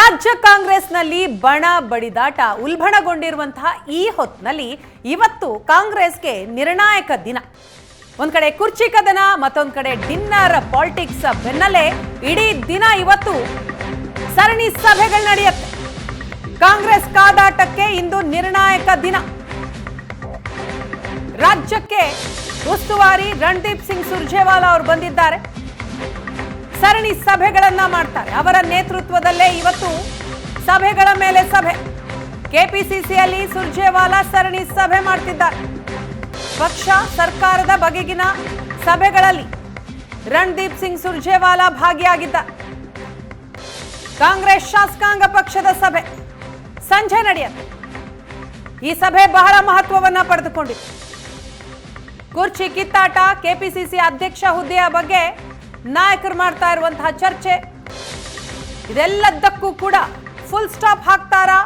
ರಾಜ್ಯ ಕಾಂಗ್ರೆಸ್ನಲ್ಲಿ ಬಣ ಬಡಿದಾಟ ಉಲ್ಬಣಗೊಂಡಿರುವಂತಹ ಈ ಹೊತ್ತಿನಲ್ಲಿ ಇವತ್ತು ಕಾಂಗ್ರೆಸ್ಗೆ ನಿರ್ಣಾಯಕ ದಿನ. ಒಂದ್ ಕಡೆ ಕುರ್ಚಿ ಕದನ, ಮತ್ತೊಂದ್ ಕಡೆ ಡಿನ್ನರ್ ಪಾಲಿಟಿಕ್ಸ್ ಬೆನ್ನಲ್ಲೇ ಇಡೀ ದಿನ ಇವತ್ತು ಸರಣಿ ಸಭೆಗಳು ನಡೆಯುತ್ತೆ. ಕಾಂಗ್ರೆಸ್ ಕಾದಾಟಕ್ಕೆ ಇಂದು ನಿರ್ಣಾಯಕ ದಿನ. ರಾಜ್ಯಕ್ಕೆ ಉಸ್ತುವಾರಿ ರಣದೀಪ್ ಸಿಂಗ್ ಸುರ್ಜೇವಾಲಾ ಅವರು ಬಂದಿದ್ದಾರೆ. ಸರಣಿ ಸಭೆಗಳನ್ನ ಮಾಡ್ತಾರೆ. ಅವರ ನೇತೃತ್ವದಲ್ಲೇ ಇವತ್ತು ಸಭೆಗಳ ಮೇಲೆ ಸಭೆ. ಕೆಪಿಸಿಸಿಯಲ್ಲಿ ಸುರ್ಜೇವಾಲಾ ಸರಣಿ ಸಭೆ ಮಾಡ್ತಿದ್ದಾರೆ. ಪಕ್ಷ ಸರ್ಕಾರದ ಬಗೆಗಿನ ಸಭೆಗಳಲ್ಲಿ ರಣದೀಪ್ ಸಿಂಗ್ ಸುರ್ಜೇವಾಲಾ ಭಾಗಿಯಾಗಿದ್ದಾರೆ. ಕಾಂಗ್ರೆಸ್ ಶಾಸಕಾಂಗ ಪಕ್ಷದ ಸಭೆ ಸಂಜೆ ನಡೆಯುತ್ತೆ. ಈ ಸಭೆ ಬಹಳ ಮಹತ್ವವನ್ನ ಪಡೆದುಕೊಂಡಿದೆ. ಕುರ್ಚಿ ಕಿತ್ತಾಟ, ಕೆಪಿಸಿಸಿ ಅಧ್ಯಕ್ಷ ಹುದ್ದೆಯ ಬಗ್ಗೆ ನಾಯಕರು ಮಾಡ್ತಾ ಇರುವಂತಹ ಚರ್ಚೆ, ಇದೆಲ್ಲದಕ್ಕೂ ಕೂಡ ಫುಲ್ ಸ್ಟಾಪ್ ಹಾಕ್ತಾರಾ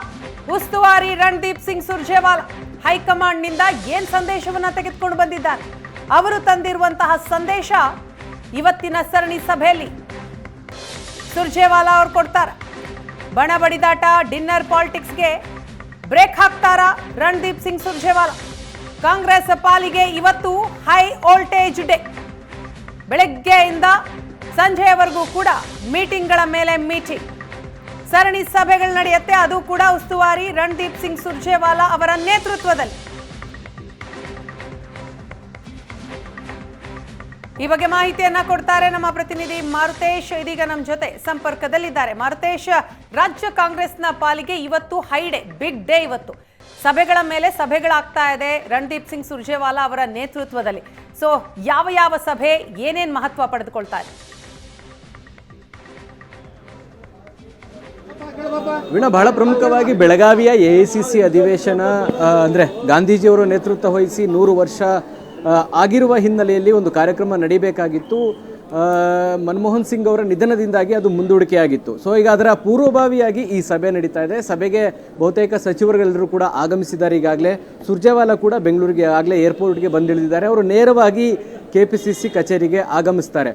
ಉಸ್ತುವಾರಿ ರಣದೀಪ್ ಸಿಂಗ್ ಸುರ್ಜೇವಾಲಾ? ಹೈಕಮಾಂಡ್ ನಿಂದ ಏನ್ ಸಂದೇಶವನ್ನ ತೆಗೆದುಕೊಂಡು ಬಂದಿದ್ದಾರೆ? ಅವರು ತಂದಿರುವಂತಹ ಸಂದೇಶ ಇವತ್ತಿನ ಸರಣಿ ಸಭೆಯಲ್ಲಿ ಸುರ್ಜೇವಾಲಾ ಅವರು ಕೊಡ್ತಾರೆ. ಬಣ ಬಡಿದಾಟ, ಡಿನ್ನರ್ ಪಾಲಿಟಿಕ್ಸ್ಗೆ ಬ್ರೇಕ್ ಹಾಕ್ತಾರಾ ರಣದೀಪ್ ಸಿಂಗ್ ಸುರ್ಜೇವಾಲಾ? ಕಾಂಗ್ರೆಸ್ ಪಾಲಿಗೆ ಇವತ್ತು ಹೈ ವೋಲ್ಟೇಜ್ ಡೇ. ಬೆಳಗ್ಗೆಯಿಂದ ಸಂಜೆಯವರೆಗೂ ಕೂಡ ಮೀಟಿಂಗ್ಗಳ ಮೇಲೆ ಮೀಟಿಂಗ್, ಸರಣಿ ಸಭೆಗಳು ನಡೆಯುತ್ತೆ. ಅದು ಕೂಡ ಉಸ್ತುವಾರಿ ರಣದೀಪ್ ಸಿಂಗ್ ಸುರ್ಜೇವಾಲಾ ಅವರ ನೇತೃತ್ವದಲ್ಲಿ. ಈ ಬಗ್ಗೆ ಮಾಹಿತಿಯನ್ನ ಕೊಡ್ತಾರೆ ನಮ್ಮ ಪ್ರತಿನಿಧಿ ಮಾರುತೇಶ್. ಇದೀಗ ನಮ್ಮ ಜೊತೆ ಸಂಪರ್ಕದಲ್ಲಿದ್ದಾರೆ. ಮಾರುತೇಶ್, ರಾಜ್ಯ ಕಾಂಗ್ರೆಸ್ನ ಪಾಲಿಗೆ ಇವತ್ತು ಹೈ ಡೇ, ಬಿಗ್ ಡೇ. ಇವತ್ತು ಸಭೆಗಳ ಮೇಲೆ ಸಭೆಗಳಾಗ್ತಾ ಇದೆ ರಣದೀಪ್ ಸಿಂಗ್ ಸುರ್ಜೇವಾಲಾ ಅವರ ನೇತೃತ್ವದಲ್ಲಿ. ಸೊ ಯಾವ ಯಾವ ಸಭೆ ಏನೇನ್ ಮಹತ್ವ ಪಡೆದುಕೊಳ್ತಾ ಇದೆ? ವೀಣಾ, ಬಹಳ ಪ್ರಮುಖವಾಗಿ ಬೆಳಗಾವಿಯ ಎಐಸಿಸಿ ಅಧಿವೇಶನ ಅಂದರೆ ಗಾಂಧೀಜಿಯವರು ನೇತೃತ್ವ ವಹಿಸಿ 100 ವರ್ಷ ಆಗಿರುವ ಹಿನ್ನೆಲೆಯಲ್ಲಿ ಒಂದು ಕಾರ್ಯಕ್ರಮ ನಡೀಬೇಕಾಗಿತ್ತು. ಮನಮೋಹನ್ ಸಿಂಗ್ ಅವರ ನಿಧನದಿಂದಾಗಿ ಅದು ಮುಂದೂಡಿಕೆಯಾಗಿತ್ತು. ಸೊ ಈಗ ಅದರ ಪೂರ್ವಭಾವಿಯಾಗಿ ಈ ಸಭೆ ನಡೀತಾ ಇದೆ. ಸಭೆಗೆ ಬಹುತೇಕ ಸಚಿವರುಗಳೆಲ್ಲರೂ ಕೂಡ ಆಗಮಿಸಿದ್ದಾರೆ. ಈಗಾಗಲೇ ಸುರ್ಜೇವಾಲಾ ಕೂಡ ಬೆಂಗಳೂರಿಗೆ ಆಗಲೇ ಏರ್ಪೋರ್ಟ್ಗೆ ಬಂದಿಳಿದಿದ್ದಾರೆ. ಅವರು ನೇರವಾಗಿ ಕೆಪಿಸಿಸಿ ಕಚೇರಿಗೆ ಆಗಮಿಸ್ತಾರೆ.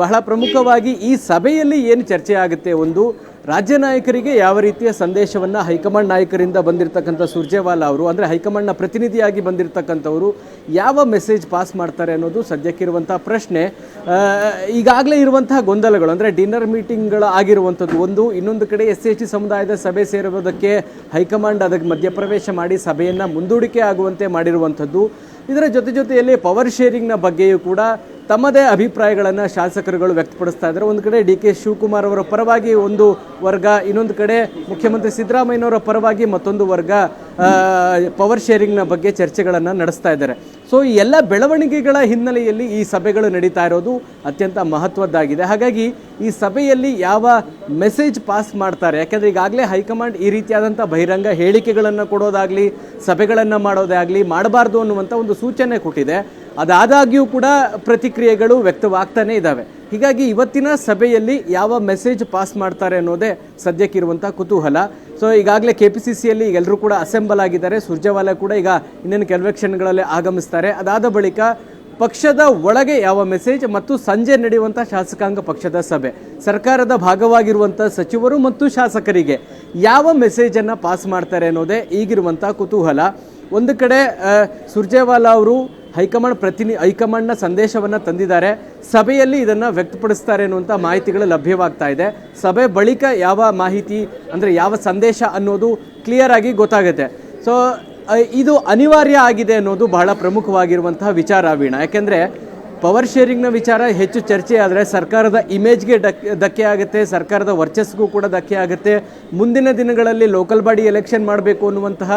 ಬಹಳ ಪ್ರಮುಖವಾಗಿ ಈ ಸಭೆಯಲ್ಲಿ ಏನು ಚರ್ಚೆ ಆಗುತ್ತೆ, ಒಂದು ರಾಜ್ಯ ನಾಯಕರಿಗೆ ಯಾವ ರೀತಿಯ ಸಂದೇಶವನ್ನು ಹೈಕಮಾಂಡ್ ನಾಯಕರಿಂದ ಬಂದಿರತಕ್ಕಂಥ ಸುರ್ಜೇವಾಲಾ ಅವರು, ಅಂದರೆ ಹೈಕಮಾಂಡ್ನ ಪ್ರತಿನಿಧಿಯಾಗಿ ಬಂದಿರತಕ್ಕಂಥವರು ಯಾವ ಮೆಸೇಜ್ ಪಾಸ್ ಮಾಡ್ತಾರೆ ಅನ್ನೋದು ಸದ್ಯಕ್ಕಿರುವಂಥ ಪ್ರಶ್ನೆ. ಈಗಾಗಲೇ ಇರುವಂತಹ ಗೊಂದಲಗಳು ಅಂದರೆ ಡಿನ್ನರ್ ಮೀಟಿಂಗ್ಗಳು ಆಗಿರುವಂಥದ್ದು ಒಂದು, ಇನ್ನೊಂದು ಕಡೆ SC ಸಮುದಾಯದ ಸಭೆ ಸೇರುವುದಕ್ಕೆ ಹೈಕಮಾಂಡ್ ಅದಕ್ಕೆ ಮಧ್ಯಪ್ರವೇಶ ಮಾಡಿ ಸಭೆಯನ್ನು ಮುಂದೂಡಿಕೆ ಆಗುವಂತೆ ಮಾಡಿರುವಂಥದ್ದು. ಇದರ ಜೊತೆಯಲ್ಲಿ ಪವರ್ ಶೇರಿಂಗ್ನ ಬಗ್ಗೆಯೂ ಕೂಡ ತಮ್ಮದೇ ಅಭಿಪ್ರಾಯಗಳನ್ನು ಶಾಸಕರುಗಳು ವ್ಯಕ್ತಪಡಿಸ್ತಾ ಇದ್ದಾರೆ. ಒಂದು ಕಡೆ DK ಶಿವಕುಮಾರ್ ಅವರ ಪರವಾಗಿ ಒಂದು ವರ್ಗ, ಇನ್ನೊಂದು ಕಡೆ ಮುಖ್ಯಮಂತ್ರಿ ಸಿದ್ದರಾಮಯ್ಯನವರ ಪರವಾಗಿ ಮತ್ತೊಂದು ವರ್ಗ ಪವರ್ ಶೇರಿಂಗ್ನ ಬಗ್ಗೆ ಚರ್ಚೆಗಳನ್ನು ನಡೆಸ್ತಾ ಇದ್ದಾರೆ. ಸೊ ಈ ಎಲ್ಲ ಬೆಳವಣಿಗೆಗಳ ಹಿನ್ನೆಲೆಯಲ್ಲಿ ಈ ಸಭೆಗಳು ನಡೀತಾ ಇರೋದು ಅತ್ಯಂತ ಮಹತ್ವದ್ದಾಗಿದೆ. ಹಾಗಾಗಿ ಈ ಸಭೆಯಲ್ಲಿ ಯಾವ ಮೆಸೇಜ್ ಪಾಸ್ ಮಾಡ್ತಾರೆ, ಯಾಕೆಂದರೆ ಈಗಾಗಲೇ ಹೈಕಮಾಂಡ್ ಈ ರೀತಿಯಾದಂಥ ಬಹಿರಂಗ ಹೇಳಿಕೆಗಳನ್ನು ಕೊಡೋದಾಗಲಿ ಸಭೆಗಳನ್ನು ಮಾಡೋದೇ ಆಗಲಿ ಮಾಡಬಾರ್ದು ಅನ್ನುವಂಥ ಒಂದು ಸೂಚನೆ ಕೊಟ್ಟಿದೆ. ಅದಾದಾಗ್ಯೂ ಕೂಡ ಪ್ರತಿಕ್ರಿಯೆಗಳು ವ್ಯಕ್ತವಾಗ್ತಾನೆ ಇದ್ದಾವೆ. ಹೀಗಾಗಿ ಇವತ್ತಿನ ಸಭೆಯಲ್ಲಿ ಯಾವ ಮೆಸೇಜ್ ಪಾಸ್ ಮಾಡ್ತಾರೆ ಅನ್ನೋದೇ ಸದ್ಯಕ್ಕಿರುವಂಥ ಕುತೂಹಲ. ಸೊ ಈಗಾಗಲೇ ಕೆಪಿಸಿಸಿಯಲ್ಲಿ ಎಲ್ಲರೂ ಕೂಡ ಅಸೆಂಬಲ್ ಆಗಿದ್ದಾರೆ. ಸುರ್ಜೇವಾಲಾ ಕೂಡ ಈಗ ಇನ್ನೇನು ಕೆಲವೇ ಕ್ಷಣಗಳಲ್ಲೇ ಆಗಮಿಸ್ತಾರೆ. ಅದಾದ ಬಳಿಕ ಪಕ್ಷದ ಒಳಗೆ ಯಾವ ಮೆಸೇಜ್ ಮತ್ತು ಸಂಜೆ ನಡೆಯುವಂಥ ಶಾಸಕಾಂಗ ಪಕ್ಷದ ಸಭೆ, ಸರ್ಕಾರದ ಭಾಗವಾಗಿರುವಂಥ ಸಚಿವರು ಮತ್ತು ಶಾಸಕರಿಗೆ ಯಾವ ಮೆಸೇಜನ್ನು ಪಾಸ್ ಮಾಡ್ತಾರೆ ಅನ್ನೋದೇ ಈಗಿರುವಂಥ ಕುತೂಹಲ. ಒಂದು ಕಡೆ ಸುರ್ಜೇವಾಲಾ ಅವರು ಹೈಕಮಾಂಡ್ನ ಸಂದೇಶವನ್ನು ತಂದಿದ್ದಾರೆ. ಸಭೆಯಲ್ಲಿ ಇದನ್ನು ವ್ಯಕ್ತಪಡಿಸ್ತಾರೆ ಅನ್ನುವಂಥ ಮಾಹಿತಿಗಳು ಲಭ್ಯವಾಗ್ತಾ ಇದೆ. ಸಭೆ ಬಳಿಕ ಯಾವ ಮಾಹಿತಿ ಅಂದರೆ ಯಾವ ಸಂದೇಶ ಅನ್ನೋದು ಕ್ಲಿಯರ್ ಆಗಿ ಗೊತ್ತಾಗುತ್ತೆ. ಸೊ ಇದು ಅನಿವಾರ್ಯ ಆಗಿದೆ ಅನ್ನೋದು ಬಹಳ ಪ್ರಮುಖವಾಗಿರುವಂತಹ ವಿಚಾರ ವೀಣಾ. ಯಾಕೆಂದರೆ ಪವರ್ ಶೇರಿಂಗ್ನ ವಿಚಾರ ಹೆಚ್ಚು ಚರ್ಚೆ ಆದರೆ ಸರ್ಕಾರದ ಇಮೇಜ್ಗೆ ಧಕ್ಕೆ ಆಗುತ್ತೆ, ಸರ್ಕಾರದ ವರ್ಚಸ್ಗೂ ಕೂಡ ಧಕ್ಕೆ ಆಗುತ್ತೆ. ಮುಂದಿನ ದಿನಗಳಲ್ಲಿ ಲೋಕಲ್ ಬಾಡಿ ಎಲೆಕ್ಷನ್ ಮಾಡಬೇಕು ಅನ್ನುವಂತಹ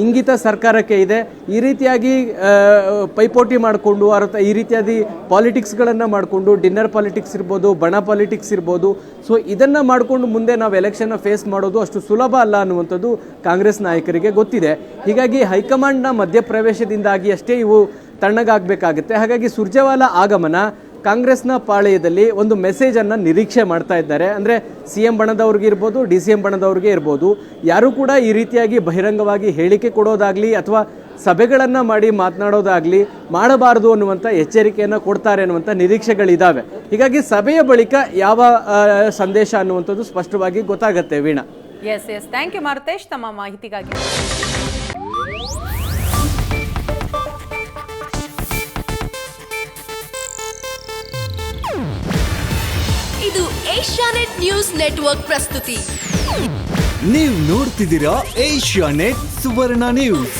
ಇಂಗಿತ ಸರ್ಕಾರಕ್ಕೆ ಇದೆ. ಈ ರೀತಿಯಾಗಿ ಪೈಪೋಟಿ ಮಾಡಿಕೊಂಡು ಈ ರೀತಿಯಾಗಿ ಪಾಲಿಟಿಕ್ಸ್ಗಳನ್ನು ಮಾಡಿಕೊಂಡು, ಡಿನ್ನರ್ ಪಾಲಿಟಿಕ್ಸ್ ಇರ್ಬೋದು, ಬಣ ಪಾಲಿಟಿಕ್ಸ್ ಇರ್ಬೋದು, ಸೊ ಇದನ್ನು ಮಾಡಿಕೊಂಡು ಮುಂದೆ ನಾವು ಎಲೆಕ್ಷನ್ನ ಫೇಸ್ ಮಾಡೋದು ಅಷ್ಟು ಸುಲಭ ಅಲ್ಲ ಅನ್ನುವಂಥದ್ದು ಕಾಂಗ್ರೆಸ್ ನಾಯಕರಿಗೆ ಗೊತ್ತಿದೆ. ಹೀಗಾಗಿ ಹೈಕಮಾಂಡ್ನ ಮಧ್ಯಪ್ರವೇಶದಿಂದಾಗಿ ಅಷ್ಟೇ ಇವು ತಣ್ಣಗಾಗಬೇಕಾಗುತ್ತೆ. ಹಾಗಾಗಿ ಸುರ್ಜೇವಾಲಾ ಆಗಮನ ಕಾಂಗ್ರೆಸ್ನ ಪಾಳೆಯದಲ್ಲಿ ಒಂದು ಮೆಸೇಜನ್ನು ನಿರೀಕ್ಷೆ ಮಾಡ್ತಾ ಇದ್ದಾರೆ. ಅಂದರೆ CM ಬಣದವ್ರಿಗೆ ಇರ್ಬೋದು, DCM ಬಣದವ್ರಿಗೆ ಇರ್ಬೋದು, ಯಾರೂ ಕೂಡ ಈ ರೀತಿಯಾಗಿ ಬಹಿರಂಗವಾಗಿ ಹೇಳಿಕೆ ಕೊಡೋದಾಗಲಿ ಅಥವಾ ಸಭೆಗಳನ್ನು ಮಾಡಿ ಮಾತನಾಡೋದಾಗಲಿ ಮಾಡಬಾರದು ಅನ್ನುವಂಥ ಎಚ್ಚರಿಕೆಯನ್ನು ಕೊಡ್ತಾರೆ ಅನ್ನುವಂಥ ನಿರೀಕ್ಷೆಗಳಿದ್ದಾವೆ. ಹೀಗಾಗಿ ಸಭೆಯ ಬಳಿಕ ಯಾವ ಸಂದೇಶ ಅನ್ನುವಂಥದ್ದು ಸ್ಪಷ್ಟವಾಗಿ ಗೊತ್ತಾಗುತ್ತೆ. Veena. Yes thank you Maruthesh ತಮ್ಮ ಮಾಹಿತಿಗಾಗಿ. ಇದು ಏಷ್ಯಾನೆಟ್ ನ್ಯೂಸ್ ನೆಟ್ವರ್ಕ್ ಪ್ರಸ್ತುತಿ. ನೀವು ನೋಡ್ತಿದ್ದೀರಾ ಏಷ್ಯಾನೆಟ್ ಸುವರ್ಣ ನ್ಯೂಸ್.